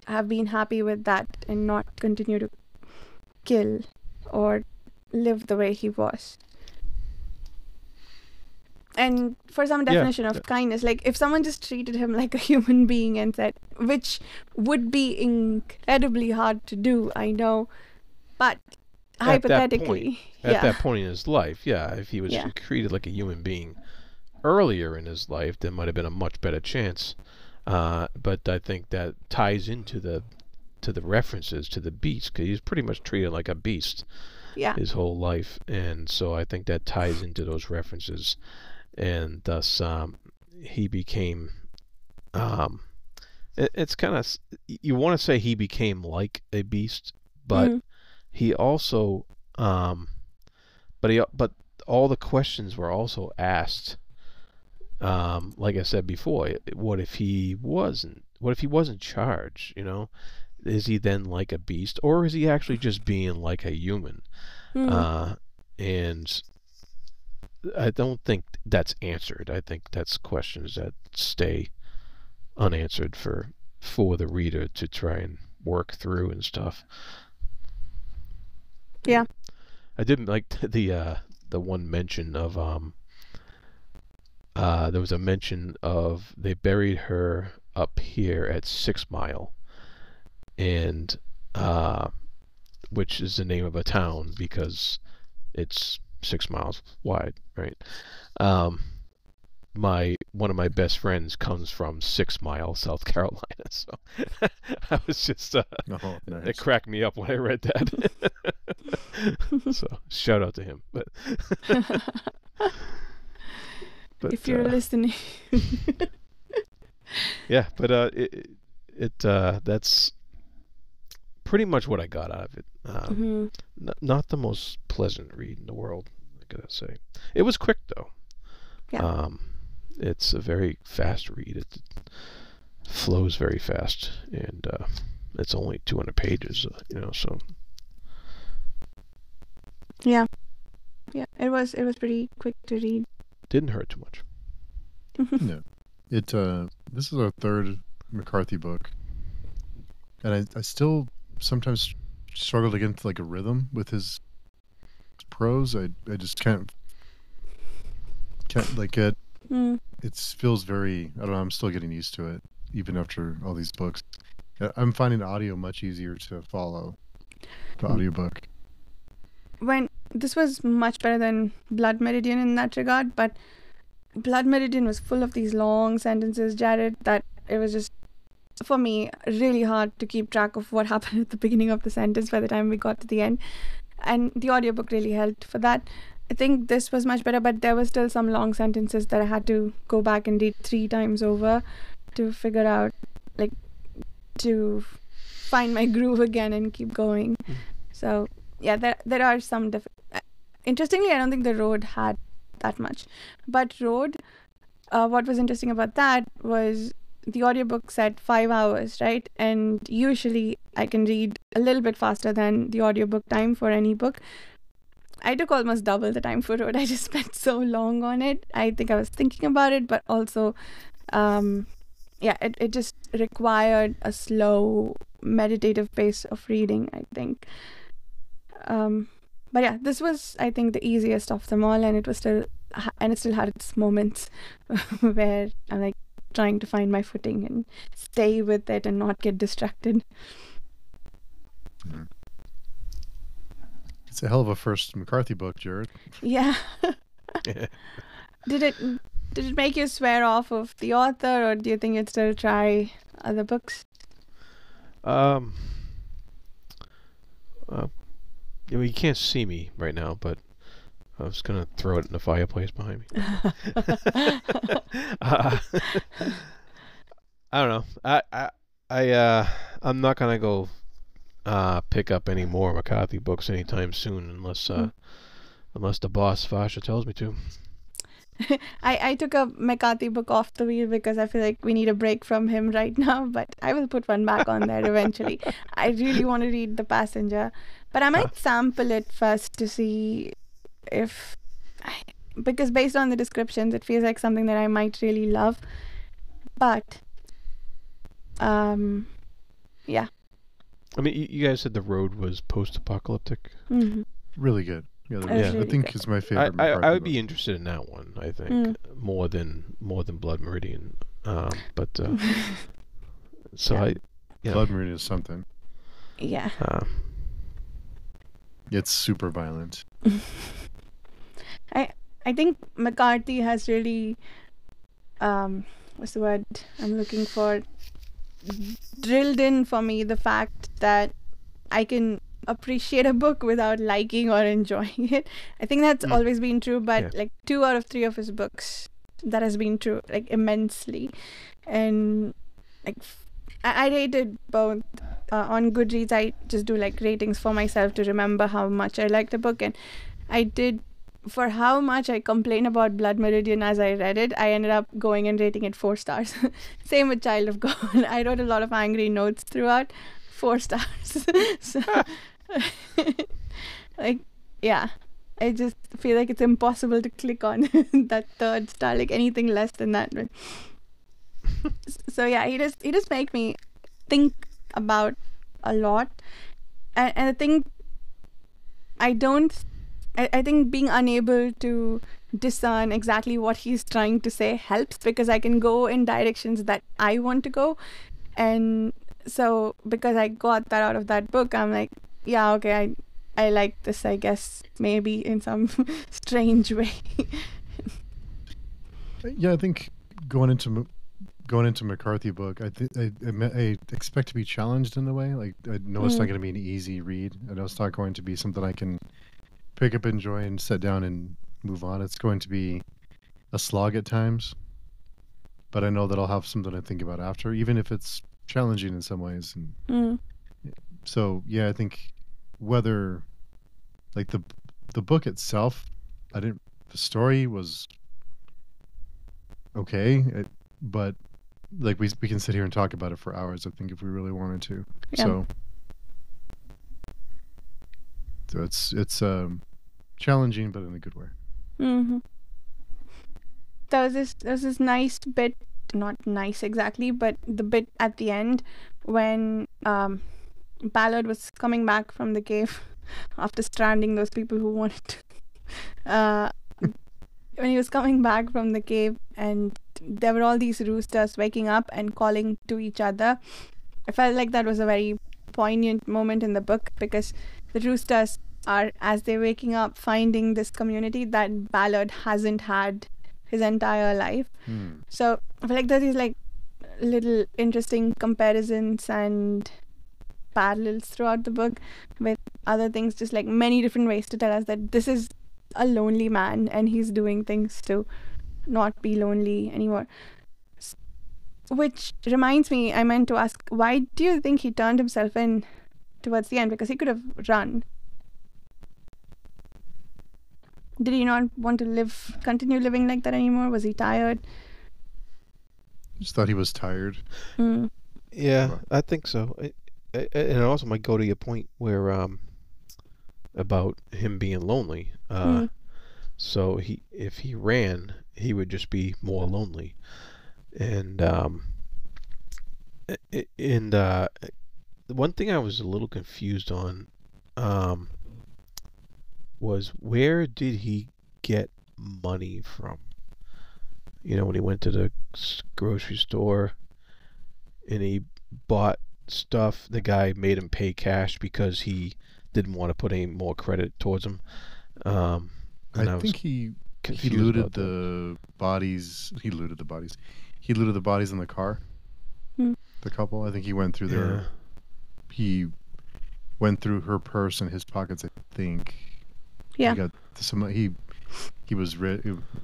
S2: have been happy with that and not continue to kill or live the way he was. And for some definition of kindness, like if someone just treated him like a human being and said, which would be incredibly hard to do, I know, but hypothetically,
S3: at that point in his life, if he was treated like a human being earlier in his life, there might have been a much better chance. But I think that ties into the references to the beast, because he's pretty much treated like a beast his whole life, and so I think that ties into those references, and thus he became It's kind of, you want to say he became like a beast, but he also, but all the questions were also asked. Like I said before, what if he wasn't? What if he wasn't charged? You know, is he then like a beast, or is he actually just being like a human? And I don't think that's answered. I think that's questions that stay unanswered for the reader to try and work through and stuff.
S2: Yeah.
S3: I didn't like the one mention of there was a mention of they buried her up here at 6 Mile, and which is the name of a town because it's 6 miles wide, right? One of my best friends comes from 6 Mile, South Carolina, so I was just
S1: nice.
S3: It cracked me up when I read that. So shout out to him, but
S2: if you're listening.
S3: Yeah, but that's pretty much what I got out of it. Not the most pleasant read in the world, I gotta say. It was quick though.
S2: Yeah.
S3: It's a very fast read. It flows very fast, and it's only 200 pages, so.
S2: Yeah. It was pretty quick to read.
S3: Didn't hurt too much.
S1: No, this is our third McCarthy book, and I still sometimes struggle to get into like a rhythm with his prose. I just can't like get. It feels very. I don't know. I'm still getting used to it, even after all these books. I'm finding audio much easier to follow. The audiobook.
S2: When this was much better than Blood Meridian in that regard, but Blood Meridian was full of these long sentences, Jarrod, that it was just, for me, really hard to keep track of what happened at the beginning of the sentence by the time we got to the end. And the audiobook really helped for that. I think this was much better, but there were still some long sentences that I had to go back and read 3 times over to figure out, like, to find my groove again and keep going. So, yeah, there are some interestingly, I don't think the Road had that much. But Road, what was interesting about that was the audiobook said 5 hours, right? And usually I can read a little bit faster than the audiobook time for any book. I took almost double the time for Road. I just spent so long on it. I think I was thinking about it, but also, it just required a slow, meditative pace of reading, I think. But yeah, this was, I think, the easiest of them all, and it still had its moments where I'm like trying to find my footing and stay with it and not get distracted.
S1: It's a hell of a first McCarthy book, Jarrod.
S2: Yeah. Did it make you swear off of the author, or do you think you'd still try other books?
S3: You can't see me right now, but I was gonna throw it in the fireplace behind me. I don't know. I'm not gonna go pick up any more McCarthy books anytime soon, unless the boss Varsha tells me to.
S2: I took a McCarthy book off the wheel because I feel like we need a break from him right now, but I will put one back on there eventually. I really want to read The Passenger, but I might sample it first to see because based on the descriptions, it feels like something that I might really love. But, yeah.
S3: I mean, you guys said The Road was post-apocalyptic.
S2: Mm-hmm.
S1: Really good. Yeah,
S2: Really
S1: I think it's my favorite.
S3: I would be interested in that one. I think more than Blood Meridian. But so
S2: yeah.
S1: Blood Meridian is something.
S2: Yeah.
S1: It's super violent.
S2: I think McCarthy has really what's the word I'm looking for? Drilled in for me the fact that I can appreciate a book without liking or enjoying it. I think that's always been true, but like 2 out of 3 of his books, that has been true, like immensely. And like I rated both. On Goodreads, I just do like ratings for myself to remember how much I liked the book, and I did. For how much I complained about Blood Meridian as I read it, I ended up going and rating it 4 stars. Same with Child of God. I wrote a lot of angry notes throughout. 4 stars. So, like, yeah. I just feel like it's impossible to click on that 3rd star, like anything less than that. So yeah, he just make me think about a lot, and I think I think being unable to discern exactly what he's trying to say helps, because I can go in directions that I want to go. And so because I got that out of that book, I'm like, yeah, okay, I like this, I guess, maybe in some strange way.
S1: Yeah, I think going into McCarthy book, I expect to be challenged in a way. Like, I know it's not going to be an easy read. I know it's not going to be something I can pick up, enjoy, and sit down and move on. It's going to be a slog at times, but I know that I'll have something to think about after, even if it's challenging in some ways. And so, yeah, I think whether, like, the book itself, the story was okay, but like we can sit here and talk about it for hours, I think, if we really wanted to.
S2: Yeah.
S1: So it's challenging, but in a good way.
S2: Mm-hmm. There was this nice bit, not nice exactly, but the bit at the end when Ballard was coming back from the cave after stranding those people who wanted to. When he was coming back from the cave, and there were all these roosters waking up and calling to each other. I felt like that was a very poignant moment in the book, because the roosters are, as they're waking up, finding this community that Ballard hasn't had his entire life. So I feel like there's these like little interesting comparisons and parallels throughout the book with other things, just like many different ways to tell us that this is a lonely man and he's doing things to not be lonely anymore. Which reminds me, I meant to ask, why do you think he turned himself in towards the end? Because he could have run. Did he not want to continue living like that anymore? Was he tired?
S1: Just thought he was tired.
S3: Yeah, I think so. And it also might go to your point where about him being lonely. So if he ran, he would just be more lonely. And the one thing I was a little confused on was, where did he get money from? You know, when he went to the grocery store and he bought stuff, the guy made him pay cash because he didn't want to put any more credit towards him.
S1: I think he looted the bodies. He looted the bodies. He looted the bodies in the car. The couple. I think he went through their. He went through her purse and his pockets, I think.
S2: Yeah.
S1: He got some. He was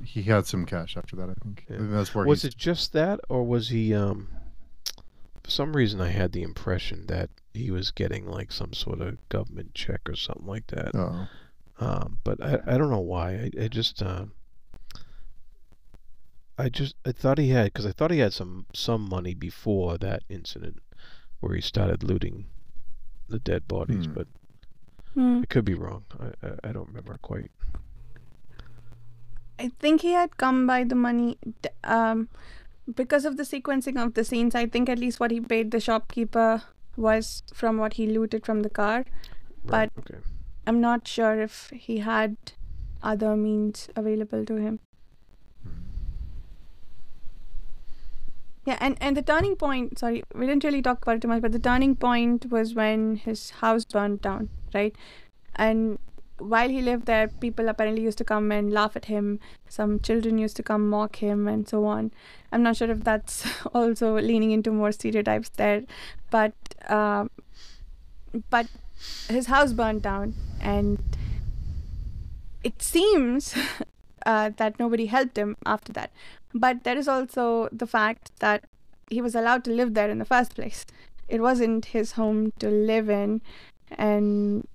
S1: he had some cash after that, I think.
S3: Yeah.
S1: And that's where
S3: was it just that, or was he? For some reason, I had the impression that he was getting like some sort of government check or something like that.
S1: Oh.
S3: But I don't know why. I thought he had, because I thought he had some money before that incident where he started looting the dead bodies, but I could be wrong. I don't remember quite.
S2: I think he had come by the money because of the sequencing of the scenes. I think at least what he paid the shopkeeper was from what he looted from the car.
S3: Right,
S2: but
S3: okay.
S2: I'm not sure if he had other means available to him. Yeah, and the turning point, sorry, we didn't really talk about it too much, but the turning point was when his house burned down, right? And while he lived there, people apparently used to come and laugh at him. Some children used to come mock him and so on. I'm not sure if that's also leaning into more stereotypes there, but his house burned down, and it seems that nobody helped him after that. But there is also the fact that he was allowed to live there in the first place. It wasn't his home to live in, and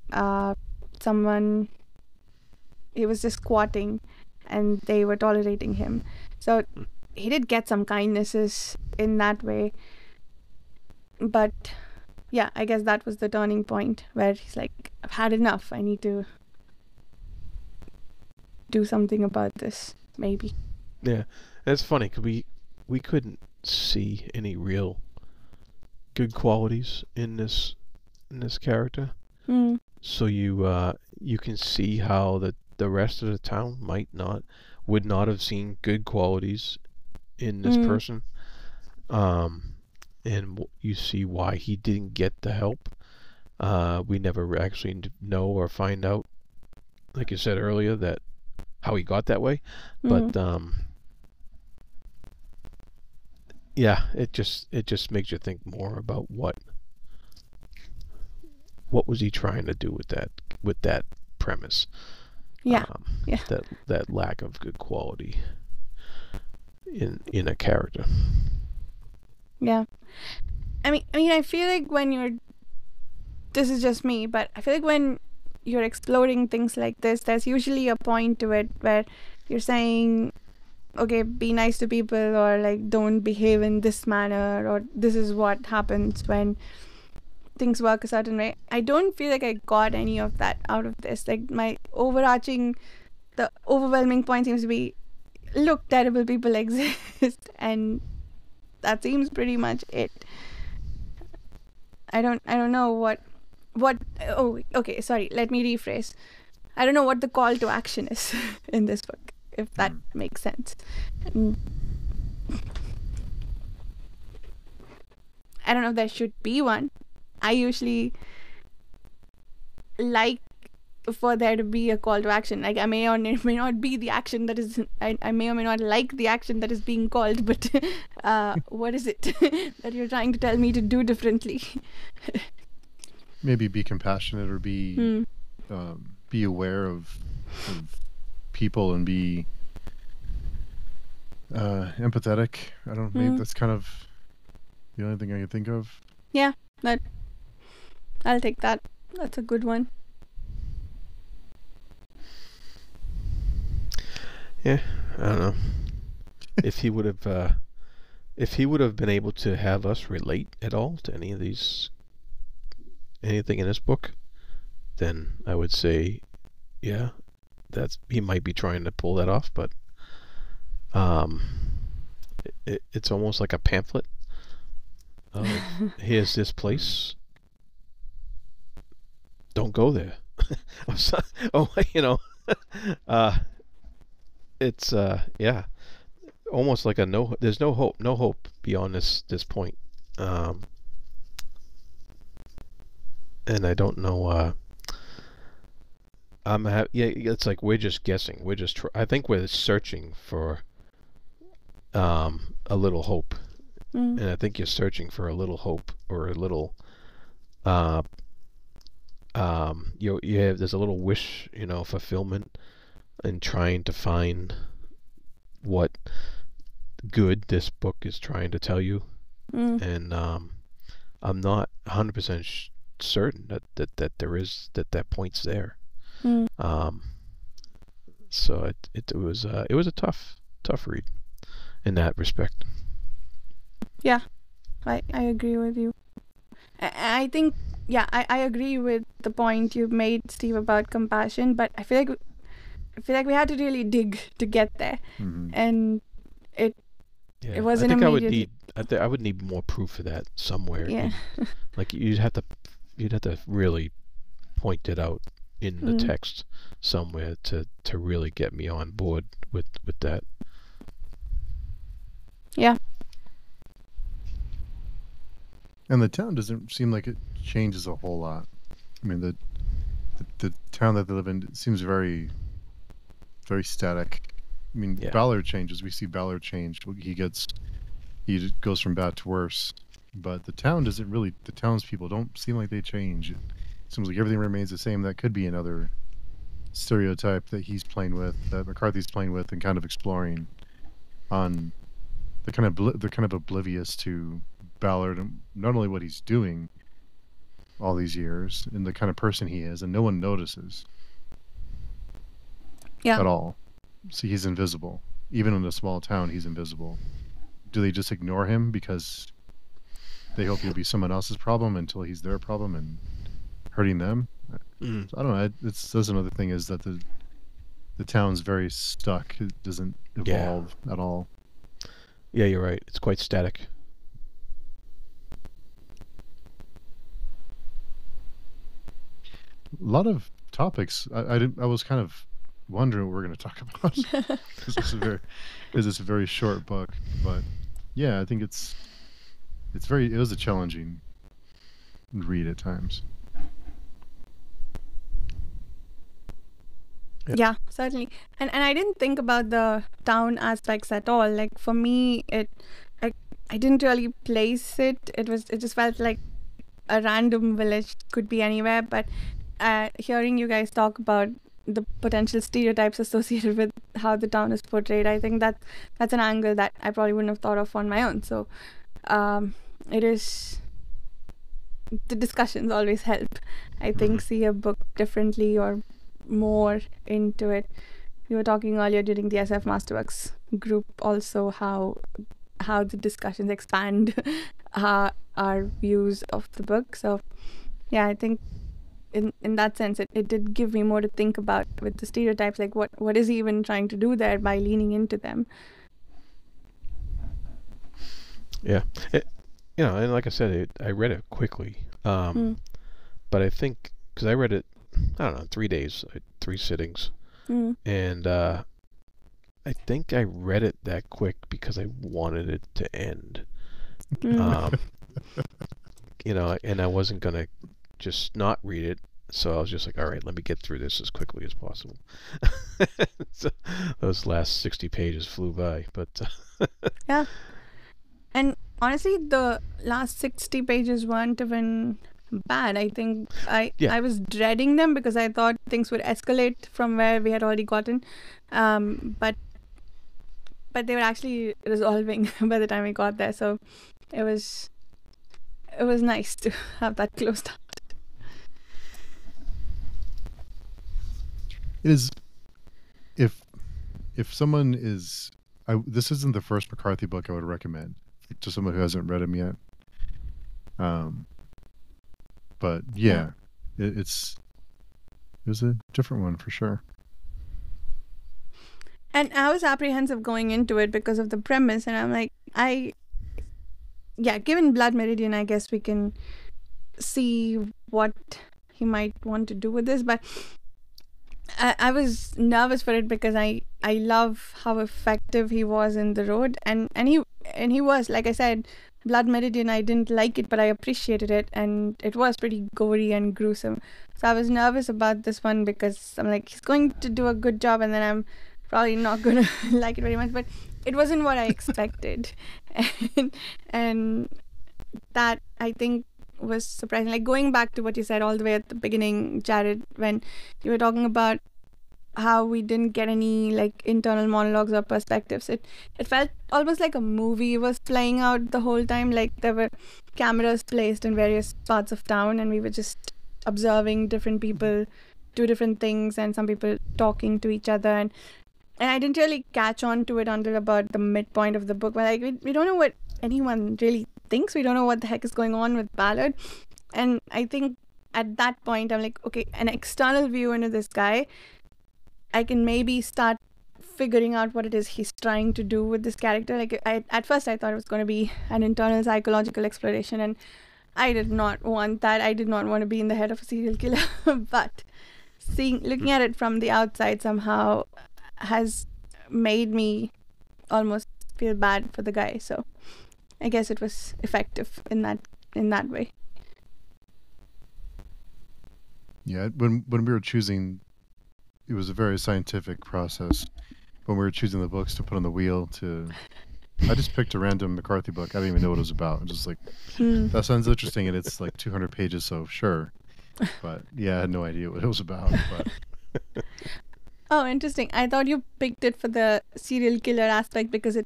S2: he was just squatting, and they were tolerating him. So he did get some kindnesses in that way. But yeah, I guess that was the turning point where he's like, I've had enough. I need to do something about this, maybe.
S3: Yeah, that's funny because we couldn't see any real good qualities in this character.
S2: Mm.
S3: So you can see how the rest of the town would not have seen good qualities in this person. And you see why he didn't get the help. We never actually know or find out, like you said earlier, that how he got that way. But yeah, it just makes you think more about what was he trying to do with that premise.
S2: Yeah.
S3: That lack of good quality in a character.
S2: Yeah. I mean, I feel like this is just me, but I feel like when you're exploring things like this, there's usually a point to it where you're saying, okay, be nice to people, or like don't behave in this manner, or this is what happens when things work a certain way. I don't feel like I got any of that out of this. Like the overwhelming point seems to be, look, terrible people exist, and that seems pretty much it. I don't know what oh, okay, sorry, let me rephrase. I don't know what the call to action is in this book, if that makes sense. I don't know if there should be one. I usually like for there to be a call to action. Like, I may or may not be the action that is, I may or may not like the action that is being called, but what is it that you're trying to tell me to do differently?
S1: Maybe be compassionate, or be aware of people, and be empathetic. I don't know, maybe that's kind of the only thing I can think of.
S2: Yeah, I'll take that. That's a good one.
S3: Yeah, I don't know. If he would have been able to have us relate at all to anything in this book, then I would say, yeah, he might be trying to pull that off, but it's almost like a pamphlet of, here's this place, don't go there. It's yeah, almost like there's no hope beyond this point. And I don't know, it's like we're just guessing. I think we're searching for a little hope. And I think you're searching for a little hope, or a little there's a little wish, fulfillment, in trying to find what good this book is trying to tell you. And I'm not 100% certain that there is that point's there. So it was a tough read in that respect.
S2: Yeah, I agree with you. I think, yeah, I agree with the point you made, Steve, about compassion, but I feel like we had to really dig to get there. And it wasn't immediately.
S3: I would need more proof for that somewhere.
S2: Yeah.
S3: Like you'd have to really point it out in the text somewhere to really get me on board with that.
S2: Yeah.
S1: And the town doesn't seem like it changes a whole lot. I mean, the town that they live in seems very, very static. I mean,
S3: Yeah.
S1: Ballard changes. We see Ballard change. He goes from bad to worse. But the town doesn't really. The townspeople don't seem like they change. It seems like everything remains the same. That could be another stereotype that he's playing with, that McCarthy's playing with, and kind of exploring on they're kind of oblivious to Ballard and not only what he's doing all these years and the kind of person he is, and no one notices
S2: Yeah.
S1: at all. So he's invisible. Even in a small town, he's invisible. Do they just ignore him because they hope he'll be someone else's problem until he's their problem and hurting them?
S3: Mm.
S1: I don't know. That's another thing is that the town's very stuck. It doesn't evolve at all.
S3: Yeah, you're right. It's quite static.
S1: A lot of topics. I was kind of wondering what we're going to talk about. This is a very short book, but yeah, I think it was a challenging read at times.
S2: Yeah, certainly. And I didn't think about the town aspects at all. Like for me, I didn't really place it. It just felt like a random village, could be anywhere. But hearing you guys talk about the potential stereotypes associated with how the town is portrayed, I think that's an angle that I probably wouldn't have thought of on my own. So it is, the discussions always help. I think see a book differently or more into it. We were talking earlier during the SF Masterworks group also how the discussions expand our views of the book. So yeah, I think in that sense it did give me more to think about with the stereotypes, like what is he even trying to do there by leaning into them.
S3: Yeah. And like I said, I read it quickly. But I think, because I read it, I don't know, 3 days, 3 sittings. And I think I read it that quick because I wanted it to end. And I wasn't going to just not read it. So I was just like, all right, let me get through this as quickly as possible. So those last 60 pages flew by. But
S2: yeah. And honestly, the last 60 pages weren't even bad. I think I was dreading them because I thought things would escalate from where we had already gotten, but they were actually resolving by the time we got there. So it was nice to have that closed out.
S1: It is, if someone is, this isn't the first McCarthy book I would recommend to someone who hasn't read him yet. But yeah, it was a different one for sure.
S2: And I was apprehensive going into it because of the premise, and I'm like, given Blood Meridian, I guess we can see what he might want to do with this, but I was nervous for it because I love how effective he was in The Road, and he was, like I said, Blood Meridian, I didn't like it, but I appreciated it, and it was pretty gory and gruesome. So I was nervous about this one because I'm like, he's going to do a good job, and then I'm probably not going to like it very much. But it wasn't what I expected, and that, I think, was surprising. Like, going back to what you said all the way at the beginning, Jarrod, when you were talking about how we didn't get any like internal monologues or perspectives, it felt almost like a movie was playing out the whole time. Like there were cameras placed in various parts of town and we were just observing different people do different things, and some people talking to each other, and I didn't really catch on to it until about the midpoint of the book, where like we don't know what anyone really thinks. We don't know what the heck is going on with Ballard. And I think at that point I'm like, okay, an external view into this guy, I can maybe start figuring out what it is he's trying to do with this character. Like at first I thought it was going to be an internal psychological exploration, and I did not want that. I did not want to be in the head of a serial killer. But looking at it from the outside somehow has made me almost feel bad for the guy. So I guess it was effective in that way.
S1: Yeah, when we were choosing, it was a very scientific process. When we were choosing the books to put on the wheel, I just picked a random McCarthy book. I didn't even know what it was about. I'm just like, that sounds interesting, and it's like 200 pages, so sure. But yeah, I had no idea what it was about. But
S2: oh, interesting. I thought you picked it for the serial killer aspect because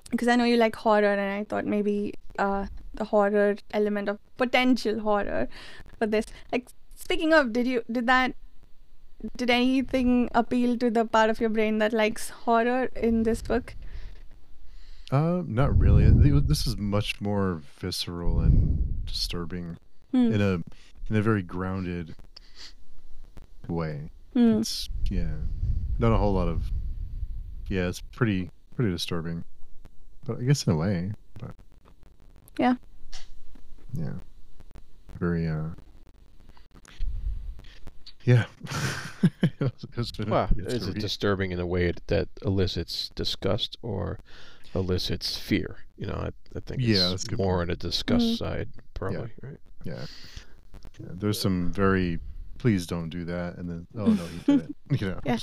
S2: because I know you like horror, and I thought maybe the horror element of potential horror for this. Like, speaking of, did anything appeal to the part of your brain that likes horror in this book?
S1: Not really. This is much more visceral and disturbing
S2: Hmm.
S1: in a very grounded way.
S2: Hmm.
S1: It's not a whole lot of it's pretty disturbing, but I guess in a way, but
S2: Yeah.
S1: very
S3: Well, is it disturbing in a way that elicits disgust or elicits fear? You know, I think
S1: that's
S3: it's
S1: a good
S3: more
S1: point.
S3: on the disgust side, probably, right?
S1: Yeah. There's some very please don't do that, and then oh no, he did it.
S2: Yeah.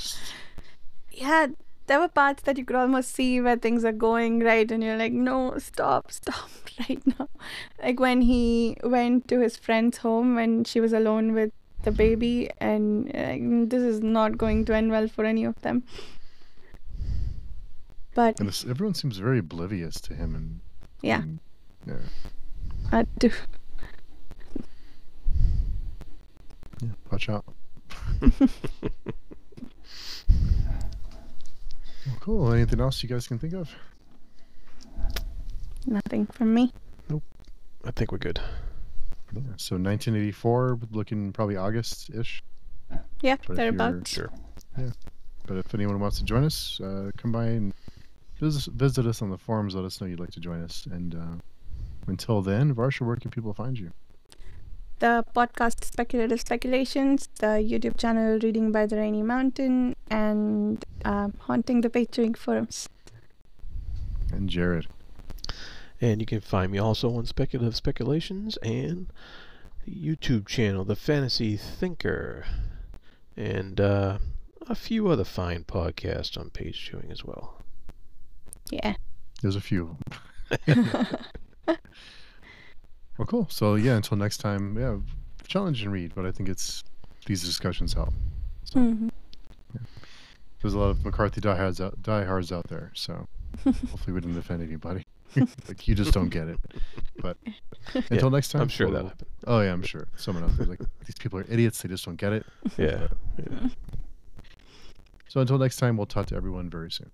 S2: Yeah, there were parts that you could almost see where things are going right, and you're like, no, stop right now. Like when he went to his friend's home when she was alone with the baby, and this is not going to end well for any of them. But
S1: and everyone seems very oblivious to him, and
S2: yeah.
S1: Yeah, watch out. Well, cool. Anything else you guys can think of?
S2: Nothing from me.
S3: Nope. I think we're good.
S1: Yeah, so 1984, looking probably August-ish.
S2: Yeah,
S1: But
S2: thereabouts.
S3: Sure.
S1: Yeah. But if anyone wants to join us, come by and visit us on the forums. Let us know you'd like to join us. And until then, Varsha, where can people find you?
S2: The podcast Speculative Speculations, the YouTube channel Reading by the Rainy Mountain, and Haunting the Patreon forums.
S1: And Jarrod.
S3: And you can find me also on Speculative Speculations and the YouTube channel, The Fantasy Thinker, and a few other fine podcasts on page viewing as well.
S2: Yeah.
S1: There's a few. Well, cool. So yeah, until next time, challenge and read, but I think these discussions help. So there's a lot of McCarthy diehards out there, so hopefully we didn't offend anybody. Like, you just don't get it. But until next time,
S3: I'm sure that'll happen.
S1: Oh yeah, I'm sure. Someone else is like, these people are idiots, they just don't get it.
S3: Yeah.
S1: So until next time, we'll talk to everyone very soon.